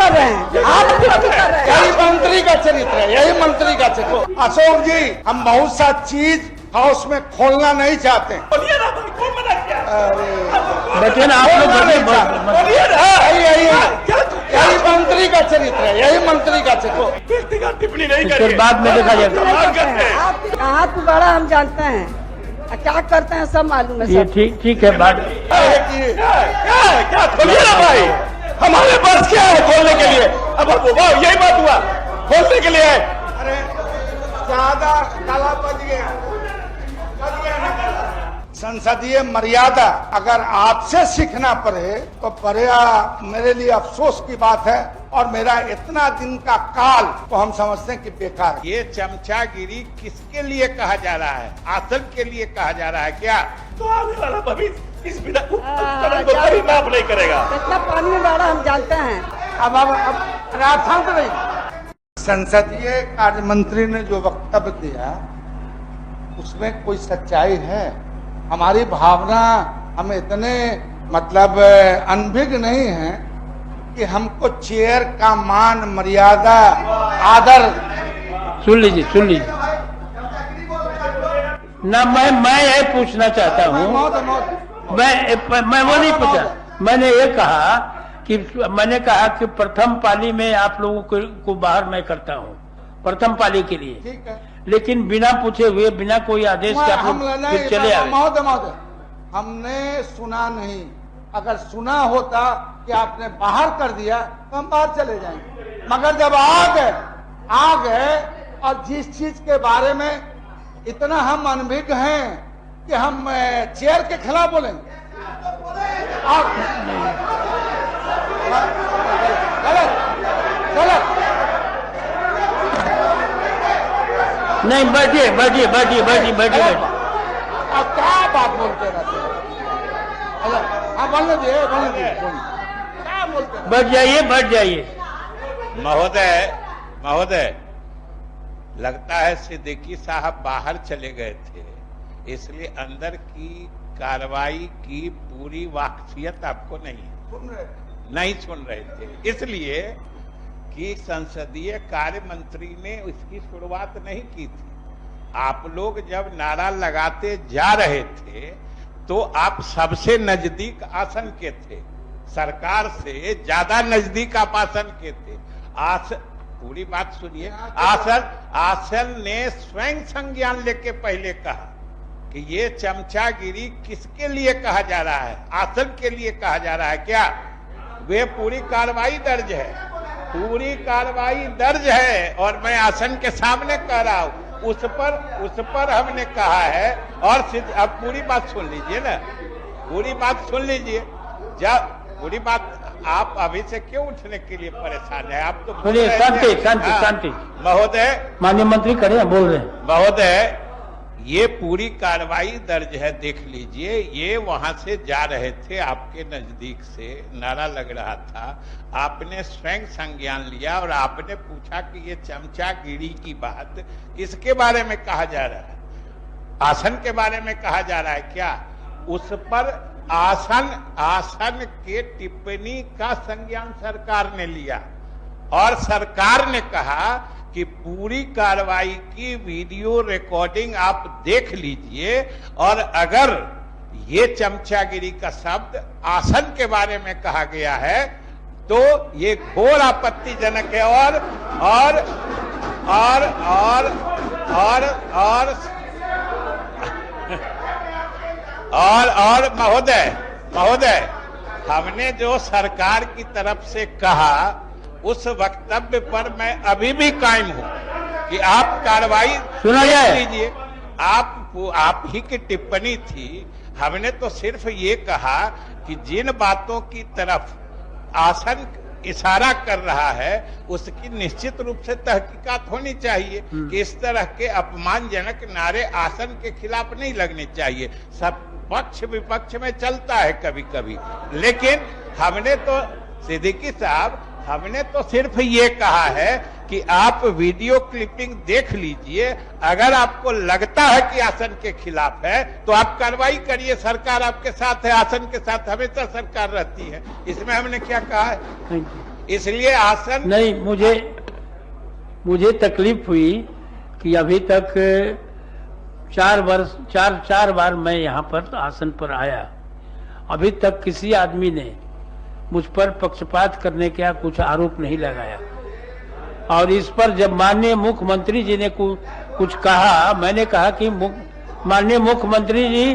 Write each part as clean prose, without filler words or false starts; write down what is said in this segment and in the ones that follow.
कर रहे हैं, आप क्यों कर रहे हैं? यही मंत्री का चरित्र है, यही मंत्री का चरित्र। अशोक जी, हम बहुत सा चीज हाउस में खोलना नहीं चाहते। बोलिए ना भाई, कौन मना किया? बच्चे ना आप लोग बोलिए ना। यही मंत्री का चरित्र है, यही मंत्री का चरित्र। व्यक्तिगत टिप्पणी नहीं फिर करिए। बाद में देखा जाएगा। सम्मान करते हैं। आप कहाँ तू बड़ा हम जानते हैं, क्या करते हैं सब मालूम है ये सब। ठीक है बात। क्या खोलिए ना भाई, हमारे पास क्या है खोलने के लिए? अब वाह, यही बात हुआ, खोलने के लिए है। अरे ज्यादा काला बज गया संसदीय मर्यादा अगर आपसे सीखना पड़े तो बड़ा मेरे लिए अफसोस की बात है, और मेरा इतना दिन का काल तो हम समझते हैं कि बेकार है। ये चमचागिरी किसके लिए कहा जा रहा है? आसन के लिए कहा जा रहा है क्या? तो आने वाला भविष्य इस विधान को कभी माफ नहीं करेगा। कितना पानी में बड़ा हम जानते हैं। अब आप शांत रहिए। संसदीय कार्य मंत्री ने जो वक्तव्य दिया उसमें कोई सच्चाई है? हमारी भावना हम इतने मतलब अनभिज्ञ नहीं है कि हमको चेयर का मान मर्यादा आदर। सुन लीजिए ना, मैं यही पूछना चाहता हूँ। मैं वो नहीं पूछा, मैंने ये कहा कि प्रथम पाली में आप लोगों को बाहर मैं करता हूँ, प्रथम पाली के लिए। ठीक है, लेकिन बिना पूछे हुए, बिना कोई आदेश के आप लोग फिर चले आए। महोदय, हमने सुना नहीं। अगर सुना होता कि आपने बाहर कर दिया तो हम बाहर चले जाएंगे, मगर जब आ गए और जिस चीज के बारे में इतना हम अनभिज्ञ हैं कि हम चेयर के खिलाफ बोलेंगे। गलत। नहीं, बैठिए। अब क्या बात बोलते रहते हैं? बोलने दीजिए, क्या बोलते हैं? बैठ जाइए। महोदय, लगता है सिद्दीकी साहब बाहर चले गए थे, इसलिए अंदर की कार्रवाई की पूरी वाकफियत आपको नहीं सुन रहे थे, इसलिए कि संसदीय कार्य मंत्री ने इसकी शुरुआत नहीं की थी। आप लोग जब नारा लगाते जा रहे थे तो आप सबसे नजदीक आसन के थे, सरकार से ज्यादा नजदीक आप आसन के थे। पूरी बात सुनिए। आसन ने स्वयं संज्ञान लेके पहले कहा कि ये चमचागिरी किसके लिए कहा जा रहा है? आसन के लिए कहा जा रहा है क्या? वे पूरी कार्रवाई दर्ज है और मैं आसन के सामने कह रहा हूं, उस पर हमने कहा है। और अब पूरी बात सुन लीजिए ना, पूरी बात आप अभी से क्यों उठने के लिए परेशान है? आप तो शांति। महोदय, माननीय मंत्री करें, बोल रहे हैं। महोदय, ये पूरी कार्रवाई दर्ज है, देख लीजिए। ये वहां से जा रहे थे, आपके नजदीक से नारा लग रहा था, आपने स्वयं संज्ञान लिया और आपने पूछा कि ये चमचागिरी की बात किसके बारे में कहा जा रहा है? आसन के बारे में कहा जा रहा है क्या? उस पर आसन के टिप्पणी का संज्ञान सरकार ने लिया और सरकार ने कहा कि पूरी कार्रवाई की वीडियो रिकॉर्डिंग आप देख लीजिए, और अगर ये चमचागिरी का शब्द आसन के बारे में कहा गया है तो ये घोर आपत्तिजनक है। और महोदय, हमने जो सरकार की तरफ से कहा उस वक्तव्य पर मैं अभी भी कायम हूं कि आप कार्रवाई सुना जाए लीजिए। आप ही की टिप्पणी थी। हमने तो सिर्फ ये कहा कि जिन बातों की तरफ आसन इशारा कर रहा है उसकी निश्चित रूप से तहकीकात होनी चाहिए कि इस तरह के अपमानजनक नारे आसन के खिलाफ नहीं लगने चाहिए। सब पक्ष विपक्ष में चलता है कभी कभी, लेकिन हमने तो सिद्दीकी साहब, हमने तो सिर्फ ये कहा है कि आप वीडियो क्लिपिंग देख लीजिए। अगर आपको लगता है कि आसन के खिलाफ है तो आप कार्रवाई करिए, सरकार आपके साथ है, आसन के साथ हमेशा सरकार रहती है। इसमें हमने क्या कहा है? इसलिए आसन नहीं, मुझे तकलीफ हुई कि अभी तक 4 बार मैं यहाँ पर आसन पर आया, अभी तक किसी आदमी ने मुझ पर पक्षपात करने का कुछ आरोप नहीं लगाया। और इस पर जब माननीय मुख्यमंत्री जी ने कुछ कहा, मैंने कहा कि माननीय मुख्यमंत्री जी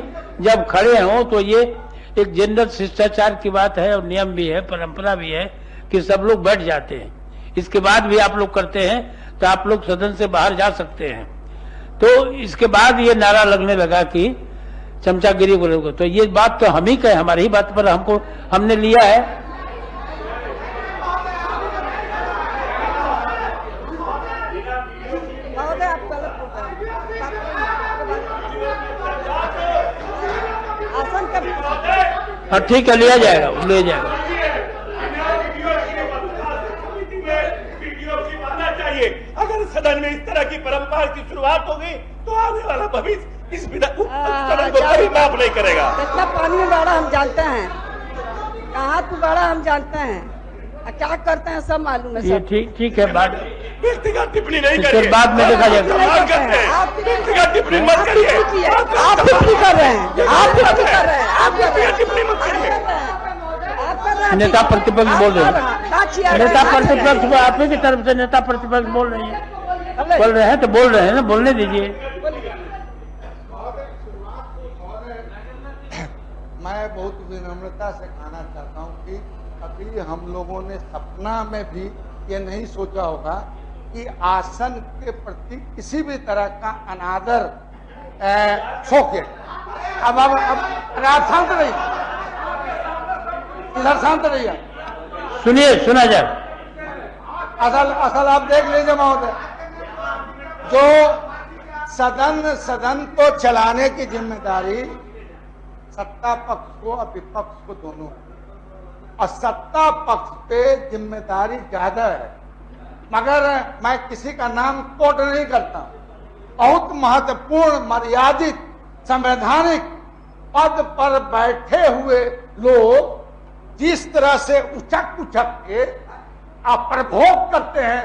जब खड़े हों तो ये एक जनरल शिष्टाचार की बात है और नियम भी है, परंपरा भी है कि सब लोग बैठ जाते हैं। इसके बाद भी आप लोग करते हैं तो आप लोग सदन से बाहर जा सकते हैं। तो इसके बाद ये नारा लगने लगा कि चमचागिरी बोलोगे, तो ये बात तो हम ही कहे, हमारी ही बात पर हमने लिया है। महोदय आप गलत बोल रहे हैं। आसन का हाँ ठीक है, लिया जाएगा, ले जाएगा। अगर सदन में इस तरह की परंपरा की शुरुआत होगी तो आने वाला भविष्य इस सदन को कभी माफ नहीं करेगा। कितना पानी में बाड़ा हम जानते हैं, कहाँ तू बाड़ा हम जानते हैं, और क्या करते हैं सब मालूम है। ये ठीक है, बात व्यक्तिगत टिप्पणी नहीं इसके करिए, बाद में देखा जाएगा। व्यक्तिगत टिप्पणी मत करिए, आप टिप्पणी कर रहे हैं, आप टिप्पणी कर रहे हैं, आप टिप्पणी मत करिए। नेता प्रतिपक्ष बोल रहे हैं, नेता प्रतिपक्ष आप ही की तरफ से नेता प्रतिपक्ष बोल रहे हैं तो बोल रहे हैं ना, बोलने दीजिए। मैं बहुत विनम्रता से कहना चाहता हूं कि अभी हम लोगों ने सपना में भी ये नहीं सोचा होगा कि आसन के प्रति किसी भी तरह का अनादर शोक है। अब आप शांत रहिए, इधर शांत रहिए, सुनिए, सुना जाए। असल आप देख लीजिए महोदय, जो सदन को चलाने की जिम्मेदारी सत्ता पक्ष को और विपक्ष को दोनों, और सत्ता पक्ष पे जिम्मेदारी ज्यादा है। मगर मैं किसी का नाम कोट नहीं करता, बहुत महत्वपूर्ण मर्यादित संवैधानिक पद पर बैठे हुए लोग जिस तरह से उचक के प्रभोग करते हैं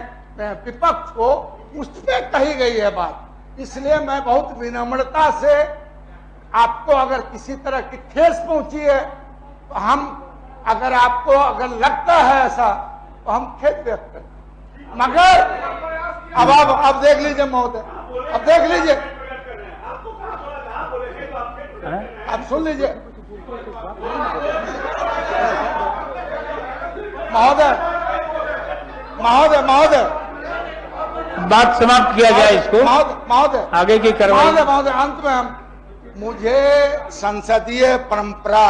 विपक्ष को, उसमें कही गई है बात। इसलिए मैं बहुत विनम्रता से आपको, अगर किसी तरह की ठेस पहुंची है तो अगर आपको लगता है ऐसा तो हम खेद व्यक्त करते। मगर अब देख लीजिए महोदय, अब देख लीजिए, अब सुन लीजिए महोदय, बात समाप्त किया जाए इसको, महोदय आगे की कार्रवाई। महोदय अंत में मुझे संसदीय परंपरा,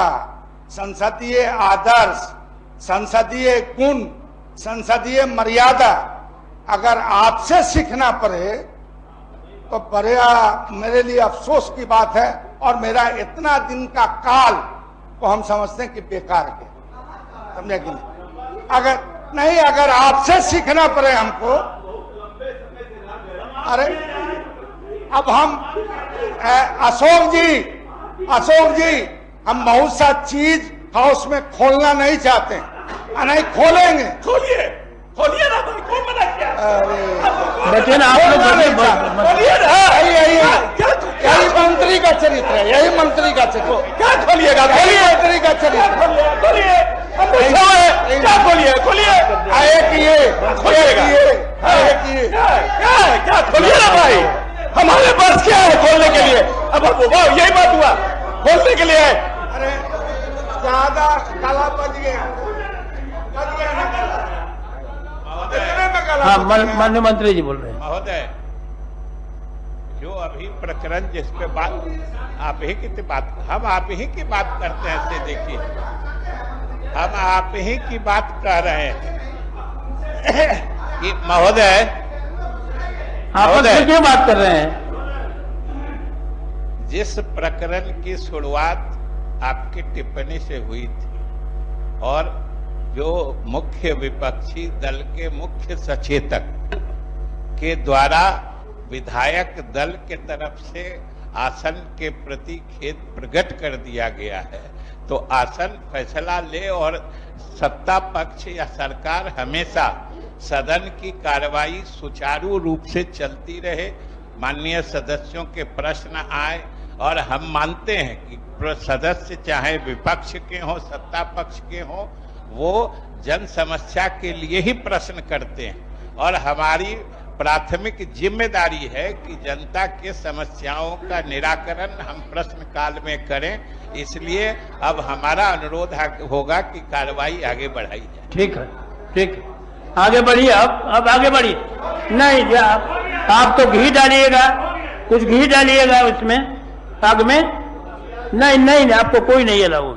संसदीय आदर्श, संसदीय गुण, संसदीय मर्यादा अगर आपसे सीखना पड़े तो बड़ा मेरे लिए अफसोस की बात है। और मेरा इतना दिन का काल को हम समझते हैं कि बेकार के, समझे कि नहीं? अगर आपसे सीखना पड़े हमको, अरे अब हम अशोक जी हम बहुत सा चीज हाउस में खोलना नहीं चाहते हैं, नहीं खोलेंगे। खोलिए ना भाई, कौन मना किया? अरे बच्चन आप लोग खोलिए ना, यही मंत्री का चरित्र है, यही मंत्री का चरित्र। क्या खोलिएगा? खोलिए, मंत्री का चरित्र खोलिए, क्या खोलिए? क्या खोलिए ना भाई, हमारे पास क्या है खोलने के लिए? अब यही बात हुआ, खोलने के लिए है। अरे ज्यादा काला बज गया हाँ, माननीय मंत्री जी बोल रहे हैं। महोदय, जो अभी प्रकरण जिस पे बात आप ही की बात, हम आप ही की बात करते हैं, से देखिए हम आप ही की बात कर रहे हैं कि महोदय, आप क्यों बात कर रहे हैं? जिस प्रकरण की शुरुआत आपकी टिप्पणी से हुई थी और जो मुख्य विपक्षी दल के मुख्य सचेतक के द्वारा विधायक दल के तरफ से आसन के प्रति खेद प्रकट कर दिया गया है, तो आसन फैसला ले और सत्ता पक्ष या सरकार हमेशा सदन की कार्रवाई सुचारू रूप से चलती रहे, माननीय सदस्यों के प्रश्न आए, और हम मानते हैं कि सदस्य चाहे विपक्ष के हों सत्ता पक्ष के हों, वो जन समस्या के लिए ही प्रश्न करते हैं, और हमारी प्राथमिक जिम्मेदारी है कि जनता के समस्याओं का निराकरण हम प्रश्न काल में करें। इसलिए अब हमारा अनुरोध होगा कि कार्रवाई आगे बढ़ाई जाए। ठीक है, ठीक है, आगे बढ़िए। अब आगे बढ़िए। नहीं, आप तो घी डालिएगा, कुछ घी डालिएगा उसमें, आग में। नहीं, आपको कोई नहीं अलाउ।